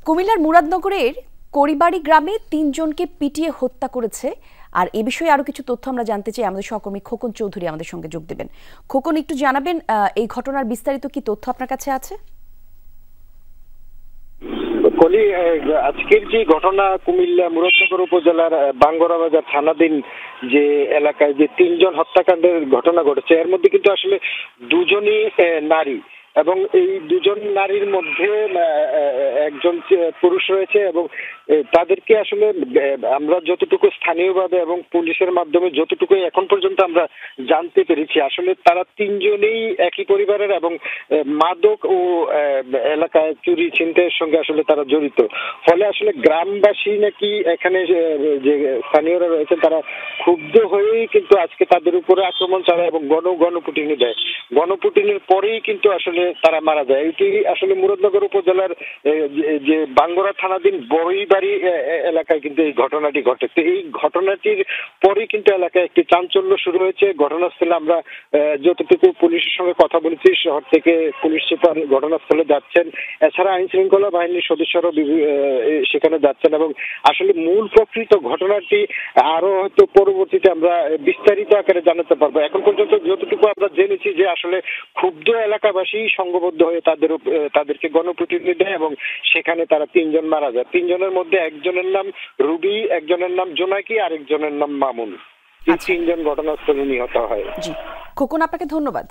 কুমিল্লার মুরাদনগরের করিবাড়ি গ্রামে ৩ জনকে পিটিয়ে হত্যা করেছে। আর এ বিষয়ে আরো কিছু তথ্য আমরা জানতে চাই। আমাদের সহকর্মী খোকন চৌধুরী আমাদের সঙ্গে যোগ দেবেন। খোকন, একটু জানাবেন এই ঘটনার বিস্তারিত কি তথ্য আপনার কাছে আছে? আজকের যে ঘটনা, কুমিল্লা মুরাদনগর উপজেলার বাঙ্গরা বাজার থানাধীন যে এলাকায় যে ৩ জন হত্যাকাণ্ডের ঘটনা ঘটেছে, এর মধ্যে কিন্তু আসলে দুজনই নারী এবং এই দুজন নারীর মধ্যে একজন পুরুষ রয়েছে এবং তাদেরকে আসলে আমরা যতটুকু স্থানীয়ভাবে এবং পুলিশের মাধ্যমে যতটুকু এখন পর্যন্ত আমরা জানতে পেরেছি, আসলে তারা ৩ জনেই একই পরিবারের এবং মাদক ও এলাকায় চুরি ছিনতাইয়ের সঙ্গে আসলে তারা জড়িত। ফলে আসলে গ্রামবাসী নাকি এখানে যে স্থানীয়রা রয়েছেন তারা ক্ষুব্ধ হয়েই কিন্তু আজকে তাদের উপরে আক্রমণ চালায় এবং গণপিটুনি দেয়। গণপিটুনির পরেই কিন্তু আসলে তারা মারা যায়। এটি আসলে মুরাদনগর উপজেলার যে বাঙ্গরা থানাধীন বড়ইবাড়ি এলাকায় কিন্তু এই ঘটনাটি ঘটে। তো এই ঘটনাটির পরেই কিন্তু এলাকায় একটি চাঞ্চল্য শুরু হয়েছে। ঘটনাস্থলে আমরা যতটুকু পুলিশের সঙ্গে কথা বলেছি, শহর থেকে পুলিশ সুপার ঘটনাস্থলে যাচ্ছেন, এছাড়া আইন শৃঙ্খলা বাহিনীর সদস্যরা সেখানে যাচ্ছেন এবং আসলে মূল প্রকৃত ঘটনাটি আরো হয়তো পরবর্তীতে আমরা বিস্তারিত আকারে জানাতে পারবো। এখন পর্যন্ত যতটুকু আমরা জেনেছি যে আসলে ক্ষুব্ধ এলাকাবাসী সংঘবদ্ধ হয়ে তাদেরকে গণপিটুনি দেয় এবং সেখানে তারা ৩ জন মারা যায়। ৩ জনের মধ্যে একজনের নাম রুবি, একজনের নাম জোনাকি, আরেকজনের নাম মামুন। এই ৩ জন ঘটনাস্থলে নিহত হয়। জি খোকন, আপনাকে ধন্যবাদ।